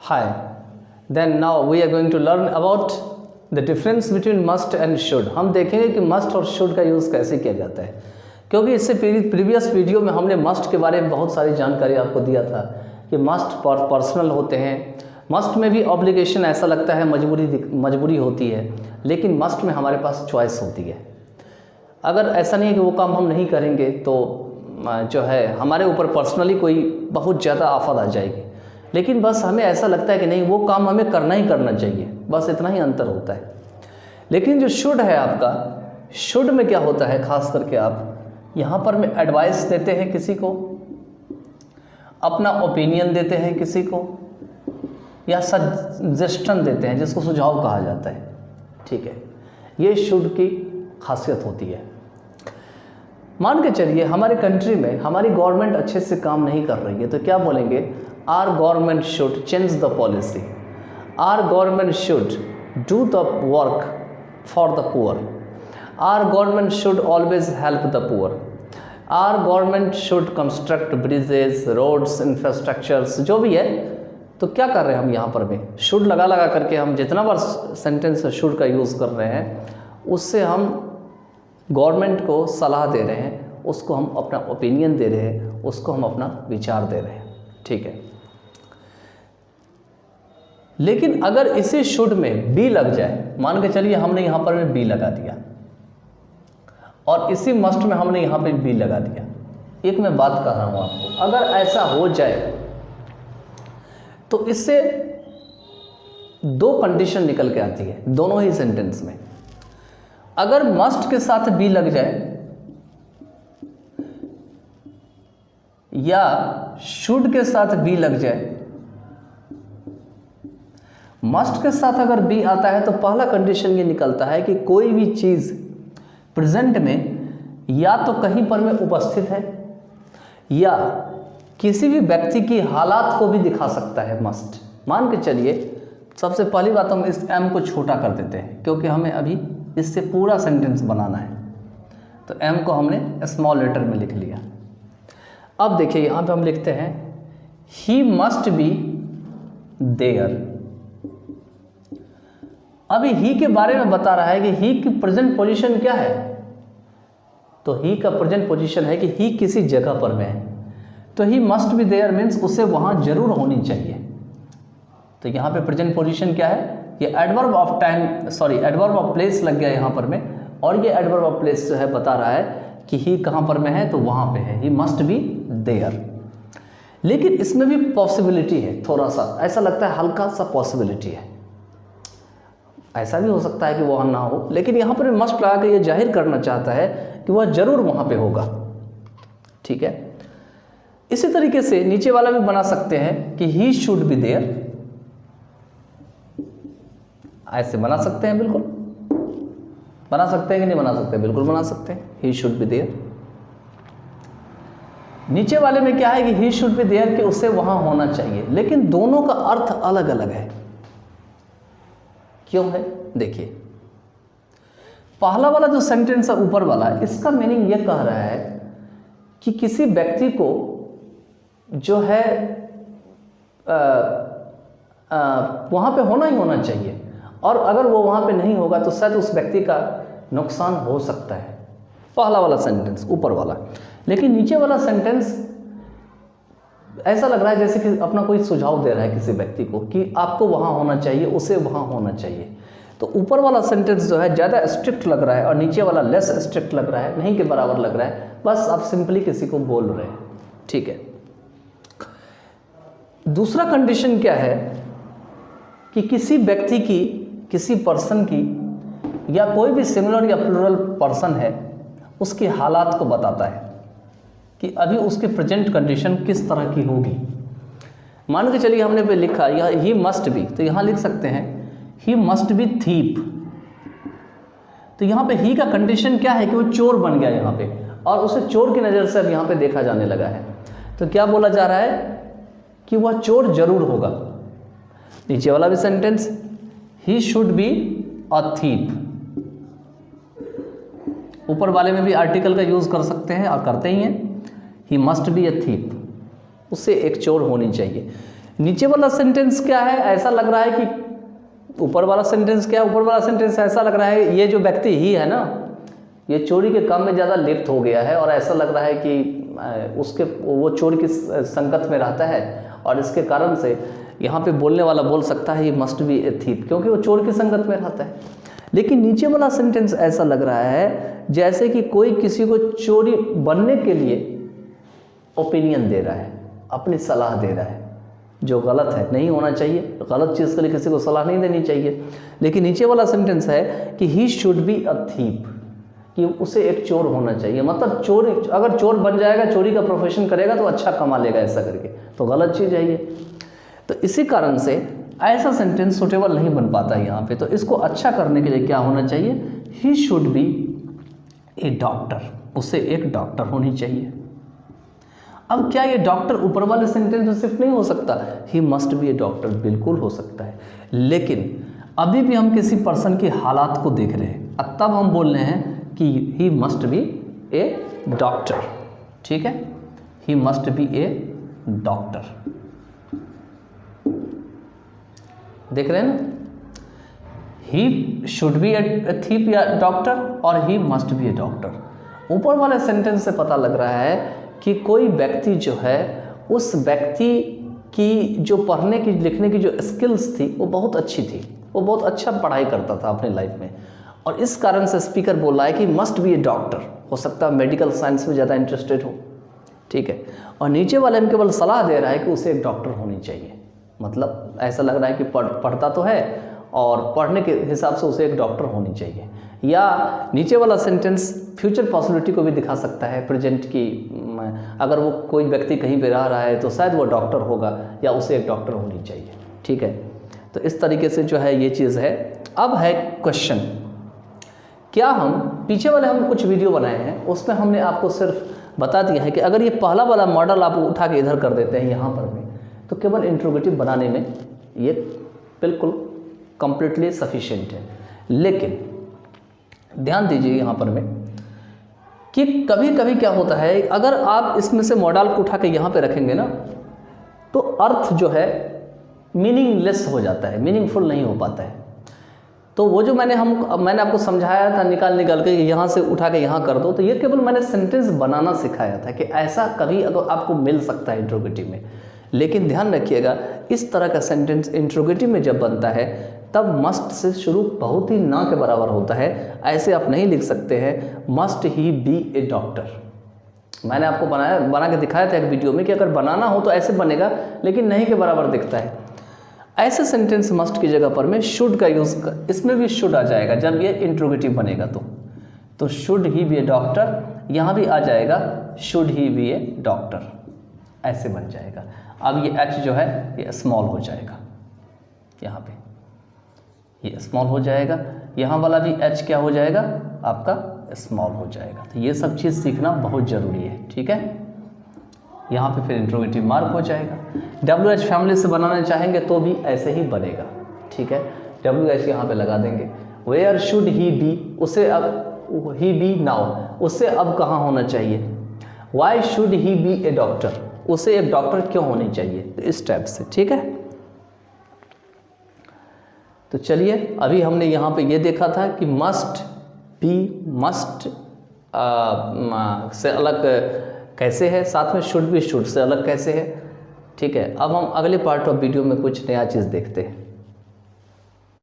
Hi. Then now we are going to learn about the difference between must and should. हम देखेंगे कि must और should का use कैसे किया जाता है, क्योंकि इससे प्रीवियस वीडियो में हमने must के बारे में बहुत सारी जानकारी आपको दिया था कि must पर्सनल होते हैं। must में भी ऑब्लिगेशन ऐसा लगता है मजबूरी होती है, लेकिन must में हमारे पास चॉइस होती है। अगर ऐसा नहीं है कि वो काम हम नहीं करेंगे तो जो है हमारे ऊपर पर्सनली कोई बहुत ज़्यादा आफत आ जाएगी, लेकिन बस हमें ऐसा लगता है कि नहीं वो काम हमें करना ही करना चाहिए, बस इतना ही अंतर होता है। लेकिन जो शुड है आपका, शुड में क्या होता है, खास करके आप यहाँ पर में एडवाइस देते हैं किसी को, अपना ओपिनियन देते हैं किसी को, या सजेशन देते हैं जिसको सुझाव कहा जाता है। ठीक है, ये शुड की खासियत होती है। मान के चलिए हमारे कंट्री में हमारी गवर्नमेंट अच्छे से काम नहीं कर रही है, तो क्या बोलेंगे, or government should change the policy, or government should do the work for the poor, or government should always help the poor, or government should construct bridges, roads, infrastructures, जो भी है। तो क्या कर रहे हैं हम यहाँ पर भी, शुड लगा लगा करके हम जितना बार सेंटेंस शुड का यूज़ कर रहे हैं, उससे हम गवर्नमेंट को सलाह दे रहे हैं, उसको हम अपना ओपिनियन दे रहे हैं, उसको हम अपना विचार दे रहे हैं। ठीक है, लेकिन अगर इसी शुड में बी लग जाए, मान के चलिए हमने यहाँ पर बी लगा दिया और इसी मस्ट में हमने यहाँ पे बी लगा दिया। एक मैं बात कर रहा हूँ आपको, अगर ऐसा हो जाए तो इससे दो कंडीशन निकल के आती है दोनों ही सेंटेंस में। अगर मस्ट के साथ बी लग जाए या शुड के साथ बी लग जाए, मस्ट के साथ अगर बी आता है तो पहला कंडीशन ये निकलता है कि कोई भी चीज़ प्रेजेंट में या तो कहीं पर में उपस्थित है या किसी भी व्यक्ति की हालात को भी दिखा सकता है मस्ट। मान के चलिए सबसे पहली बात हम इस एम को छोटा कर देते हैं, क्योंकि हमें अभी इससे पूरा सेंटेंस बनाना है, तो एम को हमने स्मॉल लेटर में लिख लिया। अब देखिए यहाँ पे हम लिखते हैं ही मस्ट बी देयर। अभी ही के बारे में बता रहा है कि ही की प्रेजेंट पोजीशन क्या है, तो ही का प्रेजेंट पोजीशन है कि ही किसी जगह पर में है, तो he must be there means उसे वहाँ जरूर होनी चाहिए। तो यहाँ पे प्रेजेंट पोजीशन क्या है, ये adverb of time adverb of place लग गया यहाँ पर में, और ये एडवर्ब ऑफ प्लेस जो है बता रहा है कि ही कहाँ पर में है, तो वहाँ पे है, ही मस्ट बी देयर। लेकिन इसमें भी पॉसिबिलिटी है, थोड़ा सा ऐसा लगता है हल्का सा पॉसिबिलिटी है, ऐसा भी हो सकता है कि वह ना हो, लेकिन यहाँ पर मस्ट लगा के ये जाहिर करना चाहता है कि वह जरूर वहाँ पे होगा। ठीक है, इसी तरीके से नीचे वाला भी बना सकते हैं कि ही शुड बी देयर, ऐसे बना सकते हैं, बिल्कुल बना सकते हैं कि नहीं बना सकते, बिल्कुल बना सकते हैं, ही शुड बी देयर। नीचे वाले में क्या है कि ही शुड बी देयर कि उसे वहां होना चाहिए, लेकिन दोनों का अर्थ अलग अलग है। क्यों है, देखिए पहला वाला जो सेंटेंस है ऊपर वाला, इसका मीनिंग यह कह रहा है कि किसी व्यक्ति को जो है वहां पे होना ही होना चाहिए, और अगर वो वहाँ पे नहीं होगा तो शायद उस व्यक्ति का नुकसान हो सकता है। पहला वाला सेंटेंस ऊपर वाला, लेकिन नीचे वाला सेंटेंस ऐसा लग रहा है जैसे कि अपना कोई सुझाव दे रहा है किसी व्यक्ति को कि आपको वहाँ होना चाहिए, उसे वहाँ होना चाहिए। तो ऊपर वाला सेंटेंस जो है ज़्यादा स्ट्रिक्ट लग रहा है और नीचे वाला लेस स्ट्रिक्ट लग रहा है, नहीं के बराबर लग रहा है, बस आप सिंपली किसी को बोल रहे हैं। ठीक है, दूसरा कंडीशन क्या है कि किसी व्यक्ति की, किसी पर्सन की, या कोई भी सिंगुलर या प्लूरल पर्सन है, उसकी हालात को बताता है कि अभी उसकी प्रेजेंट कंडीशन किस तरह की होगी। मान के चलिए हमने पे लिखा यह ही मस्ट बी, तो यहाँ लिख सकते हैं ही मस्ट बी थीप। तो यहाँ पे ही का कंडीशन क्या है कि वो चोर बन गया यहाँ पे, और उसे चोर की नज़र से अब यहाँ पे देखा जाने लगा है। तो क्या बोला जा रहा है कि वह चोर जरूर होगा। नीचे वाला भी sentence he should be a thief, ऊपर वाले में भी आर्टिकल का यूज़ कर सकते हैं और करते ही हैं, ही मस्ट बी अ थीप, उससे एक चोर होनी चाहिए। नीचे वाला सेंटेंस क्या है, ऐसा लग रहा है कि ऊपर वाला सेंटेंस क्या है, ऊपर वाला सेंटेंस ऐसा लग रहा है ये जो व्यक्ति ही है ना, ये चोरी के काम में ज़्यादा लिप्त हो गया है और ऐसा लग रहा है कि उसके वो चोरी की संकट में रहता है और इसके कारण से यहाँ पे बोलने वाला बोल सकता है ये मस्ट बी ए थीफ, क्योंकि वो चोर की संगत में रहता है। लेकिन नीचे वाला सेंटेंस ऐसा लग रहा है जैसे कि कोई किसी को चोरी बनने के लिए ओपिनियन दे रहा है, अपनी सलाह दे रहा है, जो गलत है, नहीं होना चाहिए। गलत चीज़ के लिए किसी को सलाह नहीं देनी चाहिए। लेकिन नीचे वाला सेंटेंस है कि he should be a thief, कि उसे एक चोर होना चाहिए। मतलब चोर, अगर चोर बन जाएगा, चोरी का प्रोफेशन करेगा तो अच्छा कमा लेगा, ऐसा करके, तो गलत चीज़ है ये। तो इसी कारण से ऐसा सेंटेंस सूटेबल नहीं बन पाता यहाँ पे। तो इसको अच्छा करने के लिए क्या होना चाहिए, he should be a doctor, उसे एक डॉक्टर होनी चाहिए। अब क्या ये डॉक्टर ऊपर वाले सेंटेंस में सिर्फ नहीं हो सकता, ही मस्ट बी ए डॉक्टर बिल्कुल हो सकता है। लेकिन अभी भी हम किसी पर्सन की हालात को देख रहे हैं, तब हम बोल रहे हैं कि ही मस्ट बी ए डॉक्टर। ठीक है, ही मस्ट बी ए डॉक्टर। देख रहे हैं ना, he should be a thief या डॉक्टर और ही मस्ट बी ए डॉक्टर। ऊपर वाले सेंटेंस से पता लग रहा है कि कोई व्यक्ति जो है, उस व्यक्ति की जो पढ़ने की लिखने की जो स्किल्स थी वो बहुत अच्छी थी, वो बहुत अच्छा पढ़ाई करता था अपनी लाइफ में, और इस कारण से स्पीकर बोल रहा है कि मस्ट बी ए डॉक्टर। हो सकता है मेडिकल साइंस में ज़्यादा इंटरेस्टेड हो, ठीक है। और नीचे वाले में केवल सलाह दे रहा है कि उसे एक डॉक्टर होनी चाहिए। मतलब ऐसा लग रहा है कि पढ़ता तो है और पढ़ने के हिसाब से उसे एक डॉक्टर होनी चाहिए। या नीचे वाला सेंटेंस फ्यूचर पॉसिबिलिटी को भी दिखा सकता है, प्रेजेंट की, अगर वो कोई व्यक्ति कहीं पे रह रहा है तो शायद वो डॉक्टर होगा या उसे एक डॉक्टर होनी चाहिए। ठीक है, तो इस तरीके से जो है ये चीज़ है। अब है क्वेश्चन, क्या हम पीछे वाले हम कुछ वीडियो बनाए हैं, उसमें हमने आपको सिर्फ बता दिया है कि अगर ये पहला वाला मॉडल आप उठा के इधर कर देते हैं यहाँ पर भी, तो केवल इंट्रोगेटिव बनाने में ये बिल्कुल कंप्लीटली सफिशिएंट है। लेकिन ध्यान दीजिए यहाँ पर में कि कभी कभी क्या होता है, अगर आप इसमें से मॉडल को उठा के यहाँ पे रखेंगे ना, तो अर्थ जो है मीनिंगलेस हो जाता है, मीनिंगफुल नहीं हो पाता है। तो वो जो मैंने आपको समझाया था निकाल के यहाँ से उठा के यहाँ कर दो, तो ये केवल मैंने सेंटेंस बनाना सिखाया था कि ऐसा कभी अगर आपको मिल सकता है इंट्रोगेटिव में। लेकिन ध्यान रखिएगा, इस तरह का सेंटेंस इंट्रोगेटिव में जब बनता है तब मस्ट से शुरू बहुत ही ना के बराबर होता है। ऐसे आप नहीं लिख सकते हैं must he be a doctor. मैंने आपको बना के दिखाया था एक वीडियो में कि अगर बनाना हो तो ऐसे बनेगा, लेकिन नहीं के बराबर दिखता है। ऐसे सेंटेंस मस्ट की जगह पर मैं शुड का यूज़ इसमें भी शुड आ जाएगा जब ये इंट्रोगेटिव बनेगा। तो should he be a doctor, यहाँ भी आ जाएगा should he be a doctor, ऐसे बन जाएगा। अब ये एच जो है ये स्मॉल हो जाएगा, यहाँ पे ये स्मॉल हो जाएगा, यहाँ वाला भी एच क्या हो जाएगा आपका स्मॉल हो जाएगा। तो ये सब चीज़ सीखना बहुत ज़रूरी है, ठीक है। यहाँ पे फिर इंट्रोगेटिव मार्क हो जाएगा। WH फैमिली से बनाना चाहेंगे तो भी ऐसे ही बनेगा, ठीक है। WH यहाँ पे लगा देंगे। वेयर शुड ही बी, उसे अब ही बी नाउ, उसे अब कहाँ होना चाहिए। Why should he be a doctor, उसे एक डॉक्टर क्यों होनी चाहिए, इस टाइप से, ठीक है। तो चलिए, अभी हमने यहाँ पे ये देखा था कि मस्ट से अलग कैसे है, साथ में शुड से अलग कैसे है, ठीक है। अब हम अगले पार्ट ऑफ वीडियो में कुछ नया चीज़ देखते हैं।